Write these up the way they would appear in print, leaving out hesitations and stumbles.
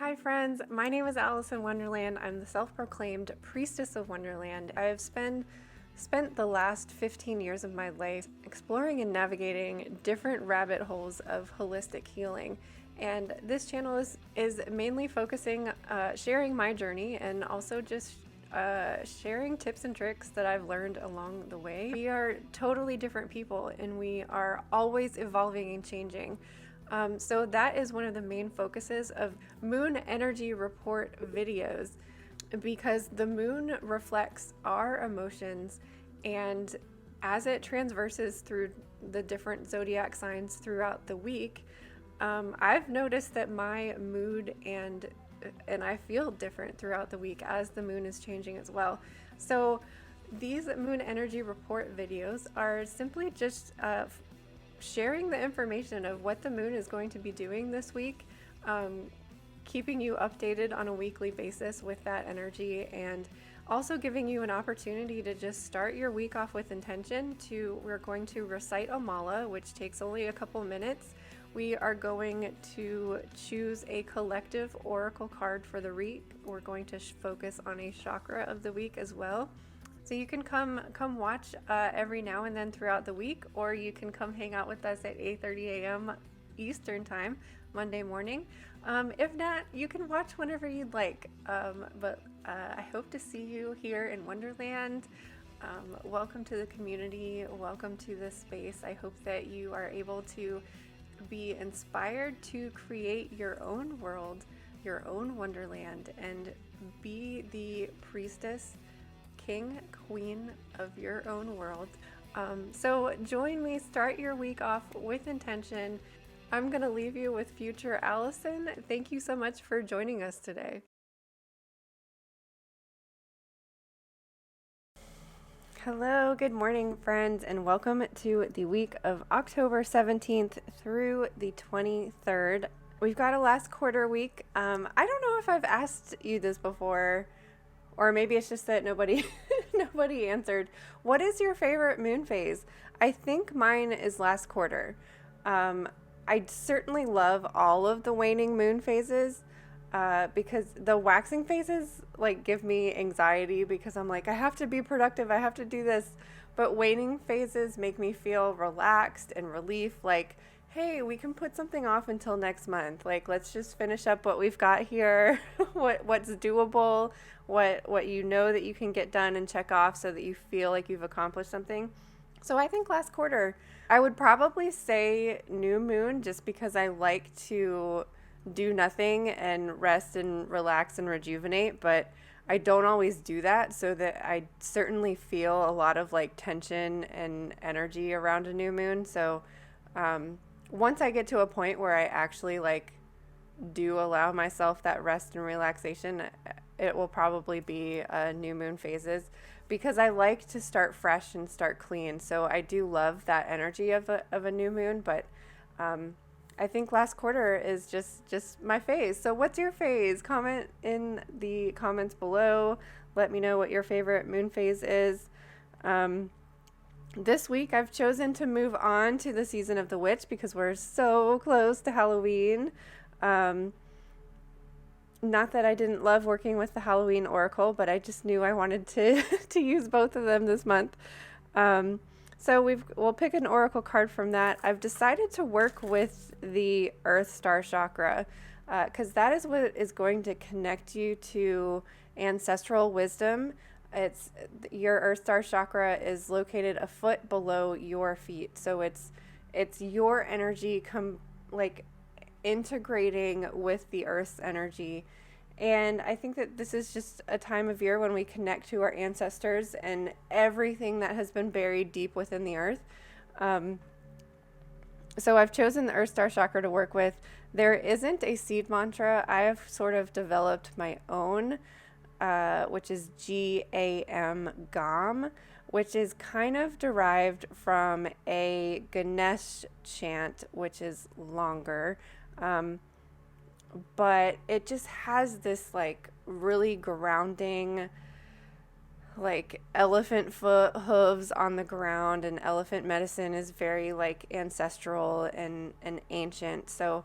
Hi friends, my name is Alice in Wonderland. I'm the self-proclaimed priestess of Wonderland. I have spent the last 15 years of my life exploring and navigating different rabbit holes of holistic healing. And this channel is mainly focusing, sharing my journey and also just sharing tips and tricks that I've learned along the way. We are totally different people and we are always evolving and changing. So that is one of the main focuses of moon energy report videos, because the moon reflects our emotions, and as it transverses through the different zodiac signs throughout the week, I've noticed that my mood and I feel different throughout the week as the moon is changing as well. So these moon energy report videos are simply just sharing the information of what the moon is going to be doing this week, keeping you updated on a weekly basis with that energy, and also giving you an opportunity to just start your week off with intention. We're going to recite a mala, which takes only a couple minutes. We are going to choose a collective oracle card for the week. We're going to focus on a chakra of the week as well. So you can come watch every now and then throughout the week, or you can come hang out with us at 8:30 a.m. Eastern time, Monday morning. If not, you can watch whenever you'd like. But I hope to see you here in Wonderland. Welcome to the community. Welcome to this space. I hope that you are able to be inspired to create your own world, your own Wonderland, and be the priestess, king, queen of your own world. So join me, start your week off with intention. I'm going to leave you with future Allison. Thank you so much for joining us today. Hello, good morning, friends, and welcome to the week of October 17th through the 23rd. We've got a last quarter week. I don't know if I've asked you this before, or maybe it's just that nobody answered. What is your favorite moon phase? I think mine is last quarter. I certainly love all of the waning moon phases, because the waxing phases give me anxiety, because I'm like, I have to be productive, I have to do this. But waning phases make me feel relaxed and relief, like, hey, we can put something off until next month. Let's just finish up what we've got here, what's doable, what you know that you can get done and check off so that you feel like you've accomplished something. So I think last quarter, I would probably say new moon, just because I like to do nothing and rest and relax and rejuvenate, but I don't always do that, so that I certainly feel a lot of tension and energy around a new moon. So once I get to a point where I actually do allow myself that rest and relaxation, it will probably be new moon phases, because I like to start fresh and start clean. So I do love that energy of a new moon, but I think last quarter is just my phase. So what's your phase? Comment in the comments below. Let me know what your favorite moon phase is. This week I've chosen to move on to the season of the witch, because we're so close to Halloween. Not that I didn't love working with the Halloween oracle, but I just knew I wanted to to use both of them this month. So we'll pick an oracle card from that. I've decided to work with the Earth Star chakra, because that is what is going to connect you to ancestral wisdom. It's your Earth Star chakra is located a foot below your feet, so it's your energy integrating with the Earth's energy. And I think that this is just a time of year when we connect to our ancestors and everything that has been buried deep within the earth. So I've chosen the Earth Star chakra to work with. There isn't a seed mantra. I have sort of developed my own, which is GAM, which is kind of derived from a Ganesh chant, which is longer. But it just has this really grounding, elephant foot hooves on the ground, and elephant medicine is very ancestral and ancient. So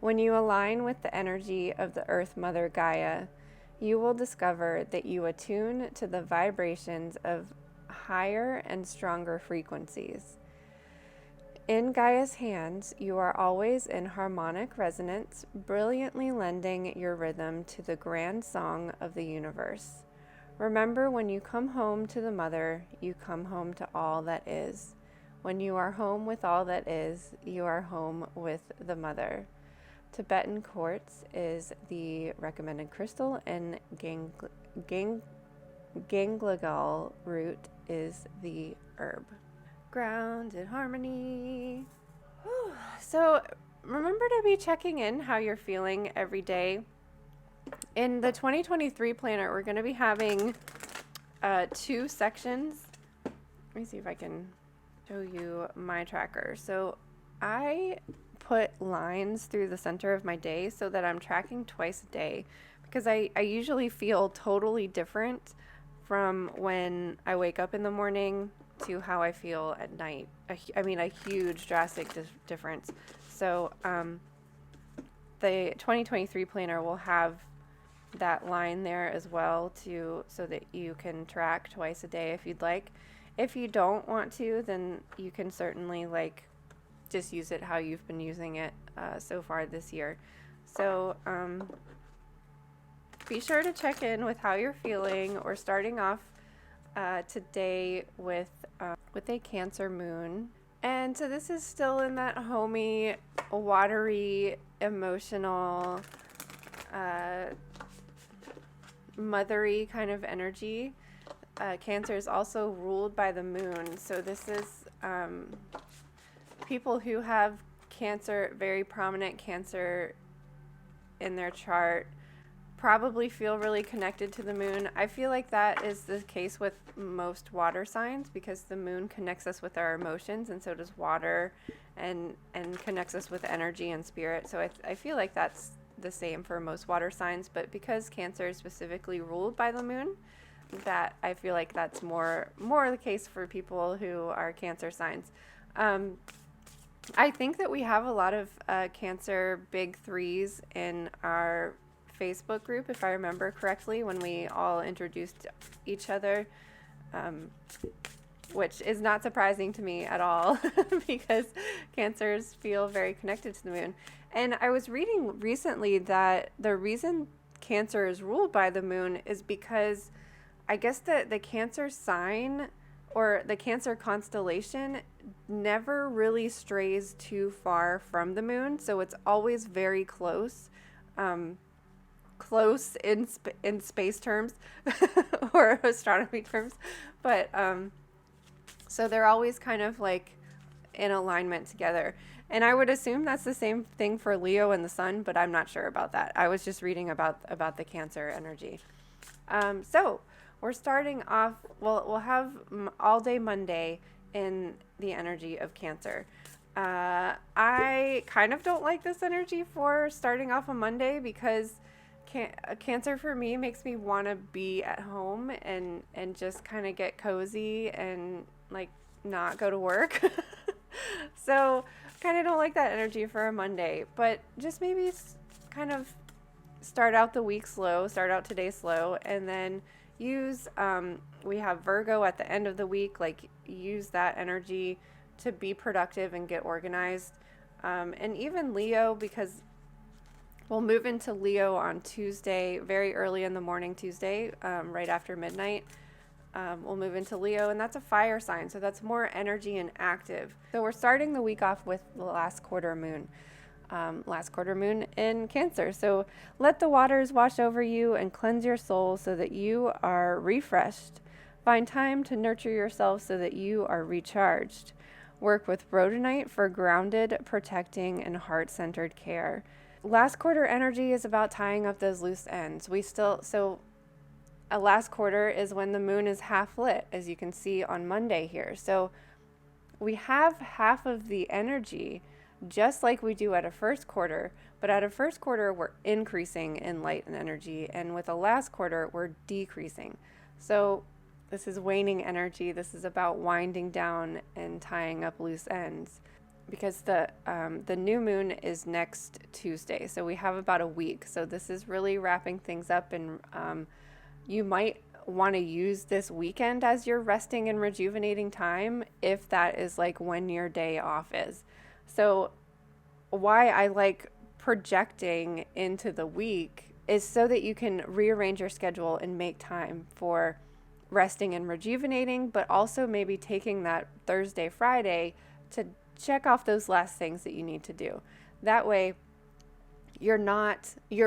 When you align with the energy of the Earth Mother Gaia, you will discover that you attune to the vibrations of higher and stronger frequencies. In Gaia's hands, you are always in harmonic resonance, brilliantly lending your rhythm to the grand song of the universe. Remember, when you come home to the Mother, you come home to all that is. When you are home with all that is, you are home with the Mother. Tibetan quartz is the recommended crystal, and ganglagal root is the herb. Grounded harmony. Whew. So remember to be checking in how you're feeling every day. In the 2023 planner, we're going to be having 2 sections. Let me see if I can show you my tracker. So I put lines through the center of my day so that I'm tracking twice a day, because I usually feel totally different from when I wake up in the morning to how I feel at night. A huge drastic difference. So the 2023 planner will have that line there as well, so that you can track twice a day if you'd like. If you don't want to, then you can certainly just use it how you've been using it so far this year. So be sure to check in with how you're feeling. We're starting off today with a Cancer moon. And so this is still in that homey, watery, emotional, mothery kind of energy. Cancer is also ruled by the moon. So this is people who have Cancer, very prominent Cancer in their chart, probably feel really connected to the moon. I feel like that is the case with most water signs, because the moon connects us with our emotions, and so does water, and connects us with energy and spirit. So I feel like that's the same for most water signs, but because Cancer is specifically ruled by the moon, that I feel like that's more the case for people who are Cancer signs. I think that we have a lot of Cancer big threes in our Facebook group, if I remember correctly, when we all introduced each other, which is not surprising to me at all because Cancers feel very connected to the moon. And I was reading recently that the reason Cancer is ruled by the moon is because I guess the Cancer sign or the Cancer constellation never really strays too far from the moon, so it's always very close. Close in space terms or astronomy terms, but so they're always kind of in alignment together. And I would assume that's the same thing for Leo and the Sun, but I'm not sure about that. I was just reading about the Cancer energy. So we're starting off, we'll have all day Monday in the energy of Cancer. I kind of don't like this energy for starting off on Monday, because Cancer for me makes me want to be at home and just kind of get cozy and not go to work. So kind of don't like that energy for a Monday, but just maybe kind of start out the week slow, start out today slow, and then use, we have Virgo at the end of the week, use that energy to be productive and get organized. And even Leo, because we'll move into Leo on Tuesday, very early in the morning Tuesday, right after midnight. We'll move into Leo, and that's a fire sign, so that's more energy and active. So we're starting the week off with the last quarter moon in Cancer. So let the waters wash over you and cleanse your soul so that you are refreshed. Find time to nurture yourself so that you are recharged. Work with rhodonite for grounded, protecting, and heart-centered care. Last quarter energy is about tying up those loose ends. A last quarter is when the moon is half lit, as you can see on Monday here. So we have half of the energy just like we do at a first quarter, but at a first quarter we're increasing in light and energy, and with a last quarter we're decreasing. So this is waning energy. This is about winding down and tying up loose ends. because the new moon is next Tuesday, so we have about a week. So this is really wrapping things up, and you might want to use this weekend as your resting and rejuvenating time if that is like when your day off is. So why I like projecting into the week is so that you can rearrange your schedule and make time for resting and rejuvenating, but also maybe taking that Thursday, Friday to check off those last things that you need to do. That way you're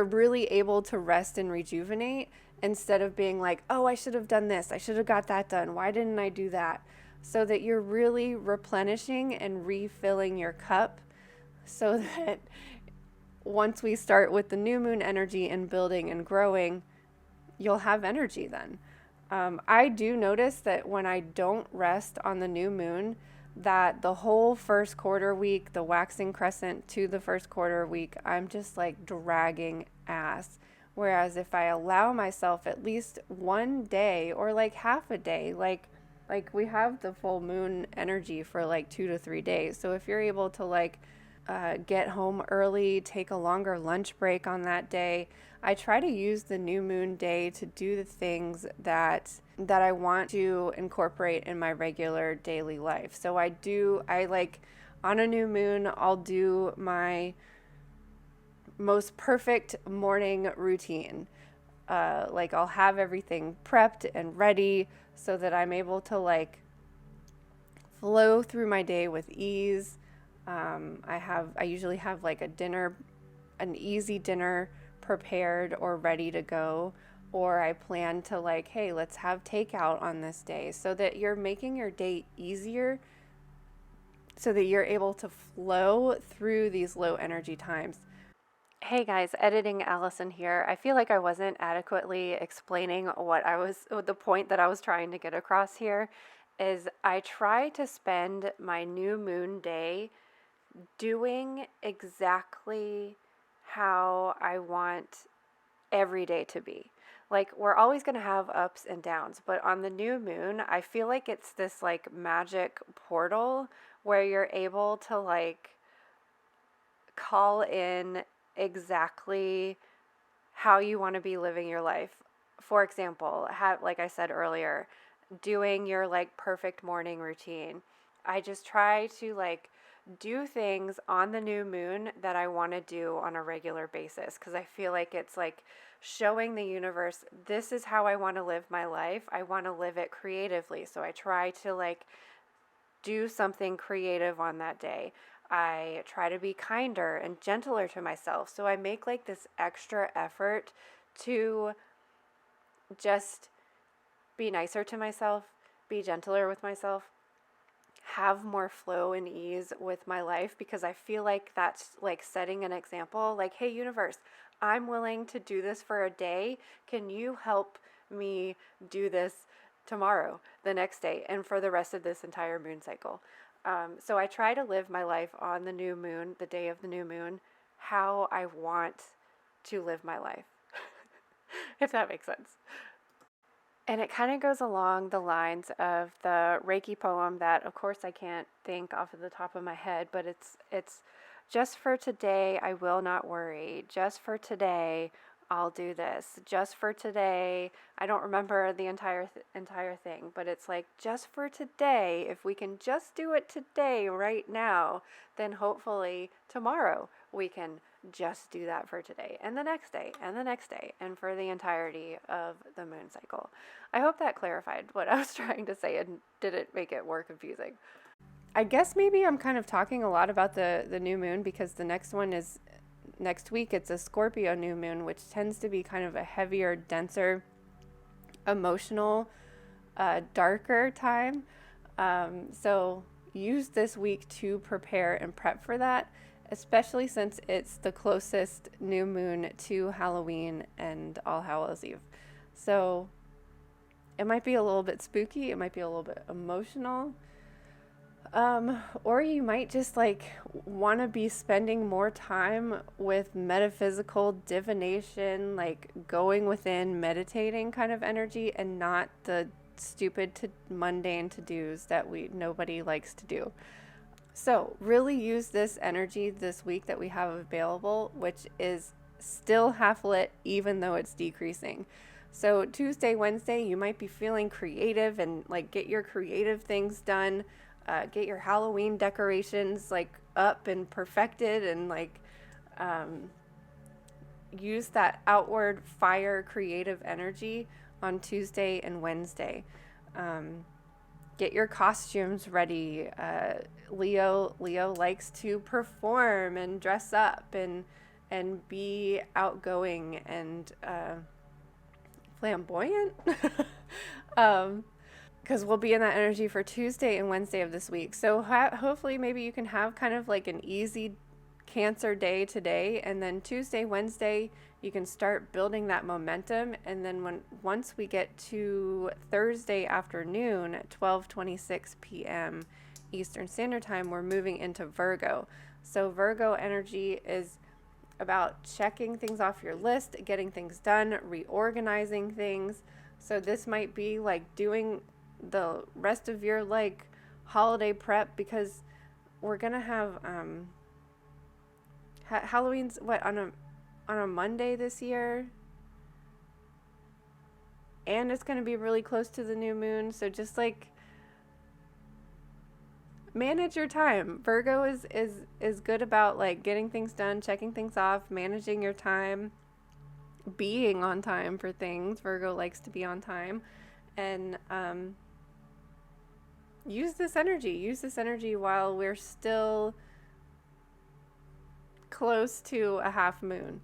really able to rest and rejuvenate instead of being like, oh, I should have done this, I should have got that done, why didn't I do that? So that you're really replenishing and refilling your cup, so that once we start with the new moon energy and building and growing, you'll have energy then. I do notice that when I don't rest on the new moon, that the whole first quarter week, the waxing crescent to the first quarter week, I'm just like dragging ass. Whereas if I allow myself at least one day or like half a day, like we have the full moon energy for like 2 to 3 days. So if you're able to like get home early, take a longer lunch break on that day, I try to use the new moon day to do the things that I want to incorporate in my regular daily life. So I like on a new moon, I'll do my most perfect morning routine. Like I'll have everything prepped and ready so that I'm able to like flow through my day with ease. I usually have like an easy dinner prepared or ready to go, or I plan to like, hey, let's have takeout on this day, so that you're making your day easier so that you're able to flow through these low energy times. Hey guys, editing Allison here. I feel like I wasn't adequately explaining the point that I was trying to get across here is I try to spend my new moon day doing exactly how I want every day to be. Like, we're always going to have ups and downs, but on the new moon, I feel like it's this like magic portal where you're able to like call in exactly how you want to be living your life. For example, like I said earlier, doing your like perfect morning routine. I just try to like do things on the new moon that I want to do on a regular basis, because I feel like it's like showing the universe, this is how I want to live my life. I want to live it creatively. So I try to like do something creative on that day. I try to be kinder and gentler to myself. So I make like this extra effort to just be nicer to myself, be gentler with myself, have more flow and ease with my life, because I feel like that's like setting an example. Like, hey, universe, I'm willing to do this for a day. Can you help me do this tomorrow, the next day, and for the rest of this entire moon cycle? So I try to live my life on the new moon, the day of the new moon, how I want to live my life, if that makes sense. And it kind of goes along the lines of the Reiki poem that, of course, I can't think off of the top of my head, but it's just for today, I will not worry. Just for today, I'll do this. Just for today, I don't remember the entire thing, but it's like, just for today, if we can just do it today, right now, then hopefully tomorrow we can just do that for today, and the next day, and the next day, and for the entirety of the moon cycle. I hope that clarified what I was trying to say and didn't make it more confusing. I guess maybe I'm kind of talking a lot about the new moon, because the next one is next week. It's a Scorpio new moon, which tends to be kind of a heavier, denser, emotional, darker time. So use this week to prepare and prep for that, especially since it's the closest new moon to Halloween and All Hallows Eve. So it might be a little bit spooky, it might be a little bit emotional, or you might just like want to be spending more time with metaphysical divination, like going within, meditating kind of energy, and not the stupid mundane to-dos that nobody likes to do. So really use this energy this week that we have available, which is still half lit even though it's decreasing. So Tuesday, Wednesday, you might be feeling creative and like get your creative things done, get your Halloween decorations like up and perfected, and like use that outward fire creative energy on Tuesday and Wednesday. Get your costumes ready. Leo likes to perform and dress up and be outgoing and flamboyant. Because we'll be in that energy for Tuesday and Wednesday of this week. So hopefully maybe you can have kind of like an easy Cancer day today, and then Tuesday, Wednesday, you can start building that momentum. And then once we get to Thursday afternoon at 12:26 p.m. Eastern Standard Time, we're moving into Virgo. So Virgo energy is about checking things off your list, getting things done, reorganizing things. So this might be like doing the rest of your like holiday prep, because we're gonna have Halloween's on a Monday this year, and it's going to be really close to the new moon. So just like manage your time. Virgo is good about like getting things done, checking things off, managing your time, being on time for things. Virgo likes to be on time, and use this energy while we're still close to a half moon.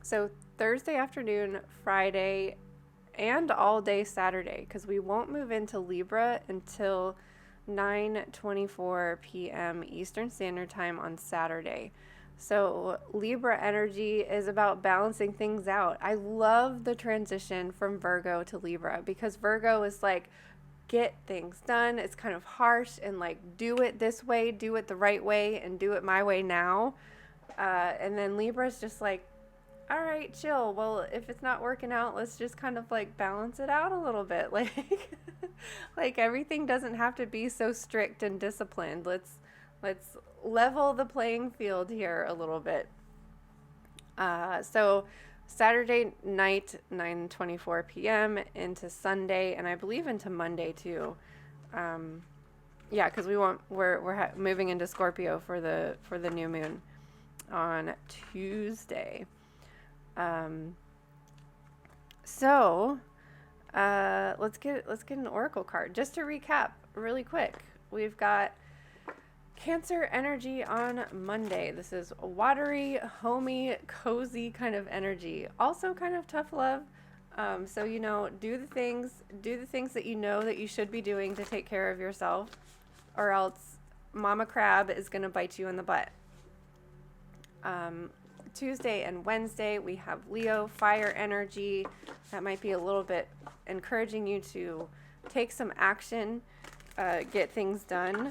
So Thursday afternoon, Friday, and all day Saturday, because we won't move into Libra until 9:24 p.m. Eastern Standard Time on Saturday. So Libra energy is about balancing things out. I love the transition from Virgo to Libra, because Virgo is like, get things done. It's kind of harsh and like, do it this way, do it the right way, and do it my way now. And then Libra's just like, all right, chill. Well, if it's not working out, let's just kind of like balance it out a little bit. Like everything doesn't have to be so strict and disciplined. Let's level the playing field here a little bit. So Saturday night, 9:24 p.m. into Sunday, and I believe into Monday too. Yeah, because we're moving into Scorpio for the new moon on Tuesday. So let's get an oracle card. Just to recap really quick, we've got Cancer energy on Monday. This is a watery, homey, cozy kind of energy. Also kind of tough love. So do the things that you know that you should be doing to take care of yourself, or else Mama Crab is gonna bite you in the butt. Tuesday and Wednesday, we have Leo, fire energy. That might be a little bit encouraging you to take some action, get things done,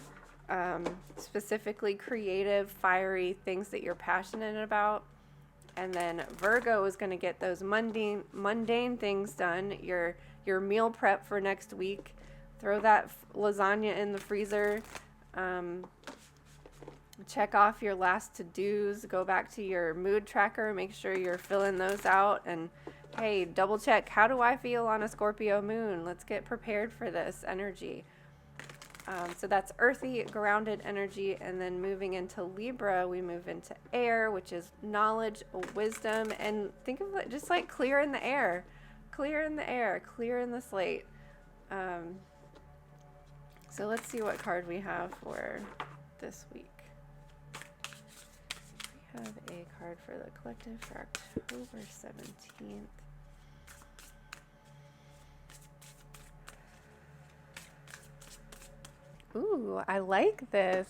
specifically creative, fiery things that you're passionate about. And then Virgo is going to get those mundane things done, your meal prep for next week. Throw that lasagna in the freezer. Check off your last to-dos, go back to your mood tracker, make sure you're filling those out, and hey, double check, how do I feel on a Scorpio moon? Let's get prepared for this energy. So that's earthy, grounded energy, and then moving into Libra, we move into air, which is knowledge, wisdom, and think of it just like clear in the air, clear in the slate. So let's see what card we have for this week. We have a card for the collective for October 17th. Ooh, I like this.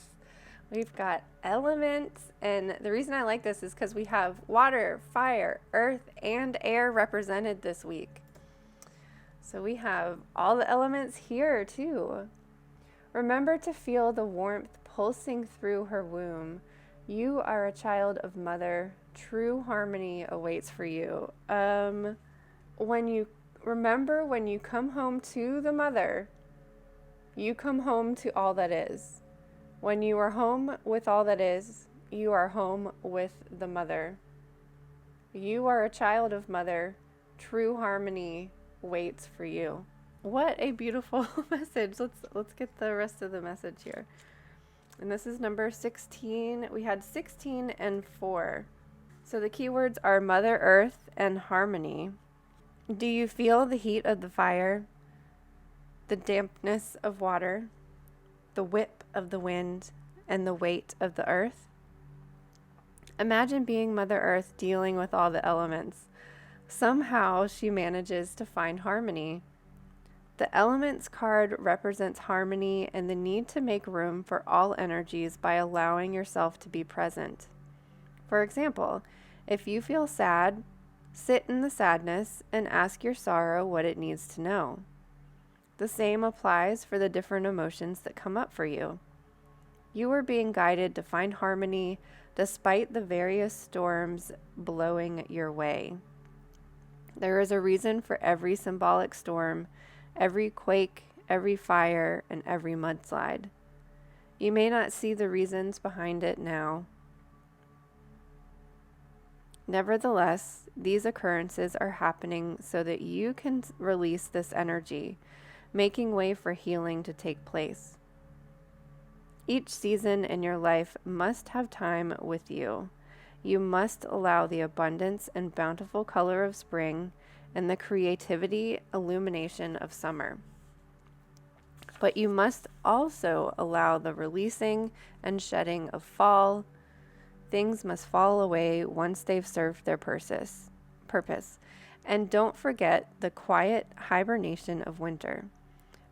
We've got elements, and the reason I like this is because we have water, fire, earth, and air represented this week. So we have all the elements here too. Remember to feel the warmth pulsing through her womb. You are a child of mother. True harmony awaits for you. When you come home to the mother, you come home to all that is. When you are home with all that is, you are home with the mother. You are a child of mother. True harmony waits for you. What a beautiful message. Let's get the rest of the message here. And this is number 16. We had 16 and 4. So the keywords are Mother Earth and harmony. Do you feel the heat of the fire, the dampness of water, the whip of the wind, and the weight of the earth? Imagine being Mother Earth dealing with all the elements. Somehow she manages to find harmony. The Elements card represents harmony and the need to make room for all energies by allowing yourself to be present. For example, if you feel sad, sit in the sadness and ask your sorrow what it needs to know. The same applies for the different emotions that come up for you. You are being guided to find harmony despite the various storms blowing your way. There is a reason for every symbolic storm, every quake, every fire, and every mudslide. You may not see the reasons behind it now. Nevertheless, these occurrences are happening so that you can release this energy, making way for healing to take place. Each season in your life must have time with you. You must allow the abundance and bountiful color of spring and the creativity, illumination of summer. But you must also allow the releasing and shedding of fall. Things must fall away once they've served their purpose. And don't forget the quiet hibernation of winter.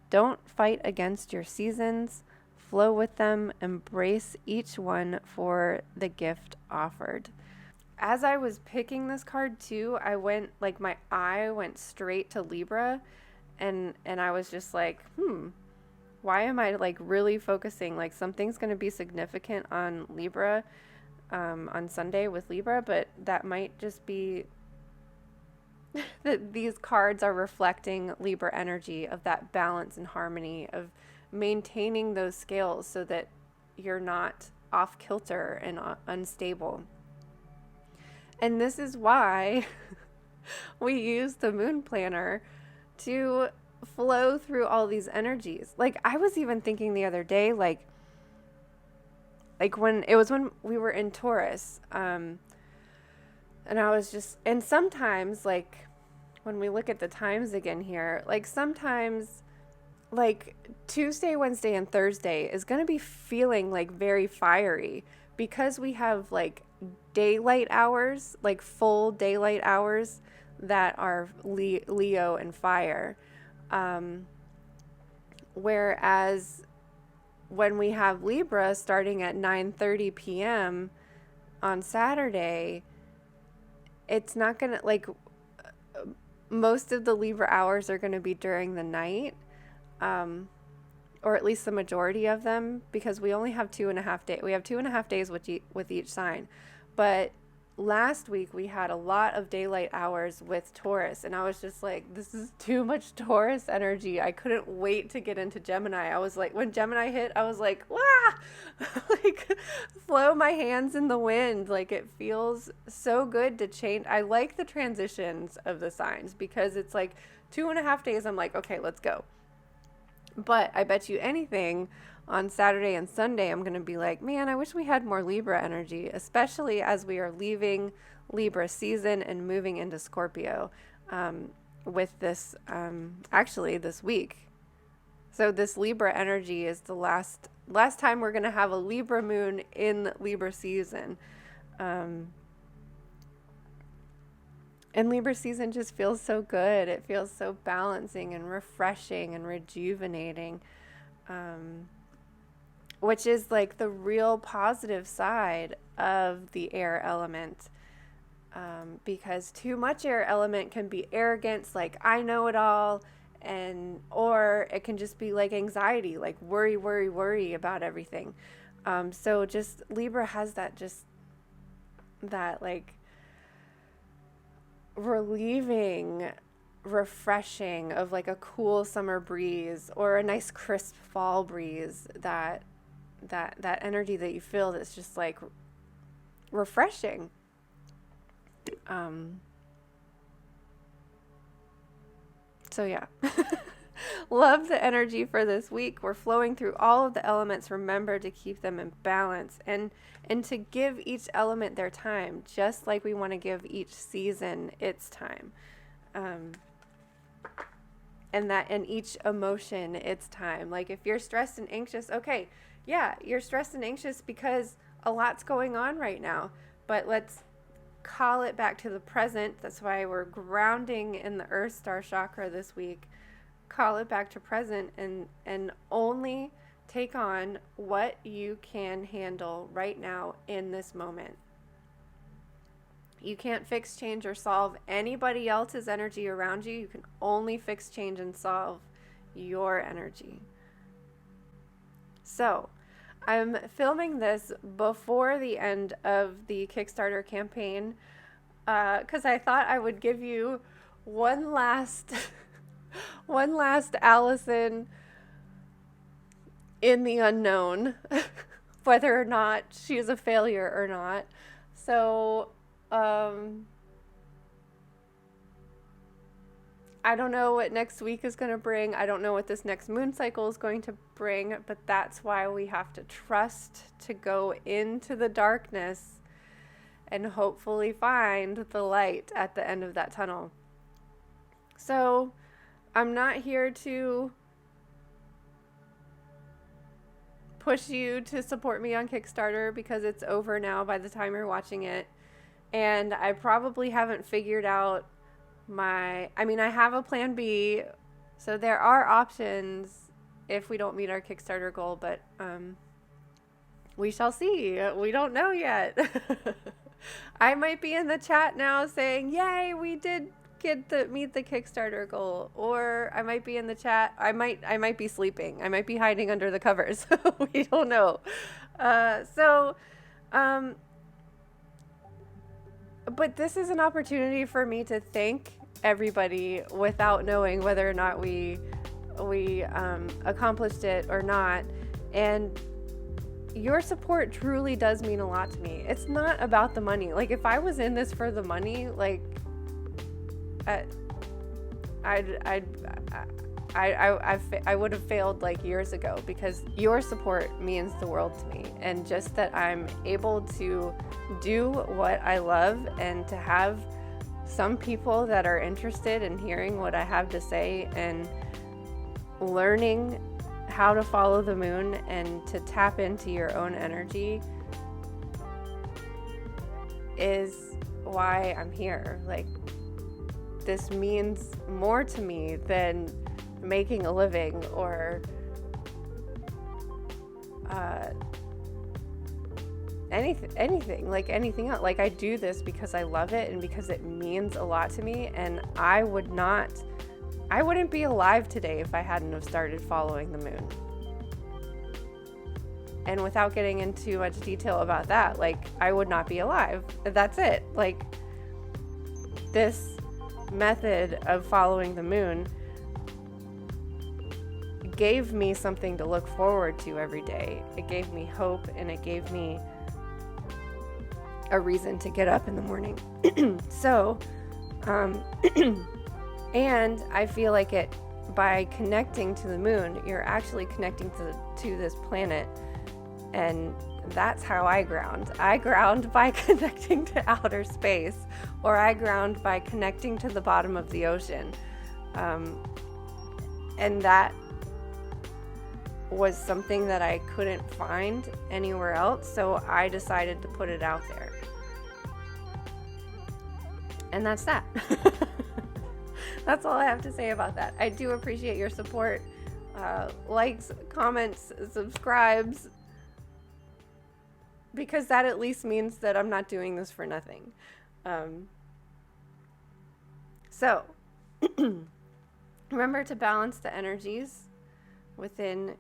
Don't fight against your seasons. Flow with them. Embrace each one for the gift offered. As I was picking this card too, my eye went straight to Libra, and I was just like, why am I really focusing? Something's going to be significant on Libra, on Sunday with Libra, but that might just be that these cards are reflecting Libra energy of that balance and harmony of maintaining those scales so that you're not off kilter and unstable. And this is why we use the moon planner to flow through all these energies. I was even thinking the other day, when we were in Taurus, and I was just, and sometimes when we look at the times again here, sometimes Tuesday, Wednesday, and Thursday is going to be feeling very fiery because we have daylight hours, full daylight hours that are Leo and fire. Whereas when we have Libra starting at 9:30 p.m. on Saturday, it's not going to, most of the Libra hours are going to be during the night, or at least the majority of them, because we only have 2.5 days. We have 2.5 days with each sign. But last week we had a lot of daylight hours with Taurus, and I was just like, this is too much Taurus energy. I couldn't wait to get into Gemini. I was like, when Gemini hit, I was like, wah! Flow my hands in the wind. It feels so good to change. I like the transitions of the signs because it's 2.5 days. I'm like, okay, let's go. But I bet you anything, on Saturday and Sunday, I'm going to be like, man, I wish we had more Libra energy, especially as we are leaving Libra season and moving into Scorpio with this, actually this week. So this Libra energy is the last time we're going to have a Libra moon in Libra season. And Libra season just feels so good. It feels so balancing and refreshing and rejuvenating, which is the real positive side of the air element. Because too much air element can be arrogance, I know it all, or it can just be anxiety, worry about everything. So just Libra has that relieving, refreshing of a cool summer breeze or a nice crisp fall breeze that that energy that you feel that's just like refreshing. So yeah. Love the energy for this week. We're flowing through all of the elements. Remember to keep them in balance and to give each element their time, just like we want to give each season its time. And each emotion its time. Like if you're stressed and anxious, okay, yeah, you're stressed and anxious because a lot's going on right now, but let's call it back to the present. That's why we're grounding in the Earth Star chakra this week. Call it back to present and only take on what you can handle right now in this moment. You can't fix, change, or solve anybody else's energy around you. You can only fix, change, and solve your energy. So, I'm filming this before the end of the Kickstarter campaign because I thought I would give you one last Allison in the unknown, whether or not she is a failure or not. So, I don't know what next week is going to bring. I don't know what this next moon cycle is going to bring, but that's why we have to trust to go into the darkness and hopefully find the light at the end of that tunnel. So, I'm not here to push you to support me on Kickstarter because it's over now by the time you're watching it. And I probably haven't figured out I have a plan B, so there are options if we don't meet our Kickstarter goal, but we shall see. We don't know yet. I might be in the chat now saying, yay, we did meet the Kickstarter goal, or I might be in the chat. I might be sleeping. I might be hiding under the covers. We don't know. But this is an opportunity for me to thank everybody without knowing whether or not we accomplished it or not. And your support truly does mean a lot to me. It's not about the money. Like if I was in this for the money, like I would have failed like years ago, because your support means the world to me. And just that I'm able to do what I love and to have some people that are interested in hearing what I have to say and learning how to follow the moon and to tap into your own energy is why I'm here. Like, this means more to me than making a living or anything else. Like, I do this because I love it and because it means a lot to me, and I wouldn't be alive today if I hadn't have started following the moon. And without getting into too much detail about that, like, I would not be alive. That's it. Like, this method of following the moon gave me something to look forward to every day. It gave me hope, and it gave me a reason to get up in the morning. So, and I feel like by connecting to the moon, you're actually connecting to this planet, and that's how I ground. I ground by connecting to outer space, or I ground by connecting to the bottom of the ocean. And that was something that I couldn't find anywhere else, so I decided to put it out there. And that's that. That's all I have to say about that. I do appreciate your support. Likes, comments, subscribes, because that at least means that I'm not doing this for nothing. So, remember to balance the energies within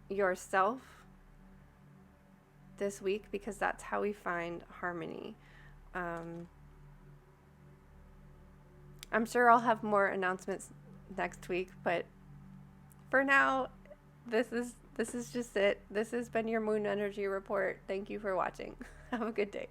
yourself this week, because that's how we find harmony. I'm sure I'll have more announcements next week, but for now, this is This is just it. This has been your moon energy report. Thank you for watching. Have a good day.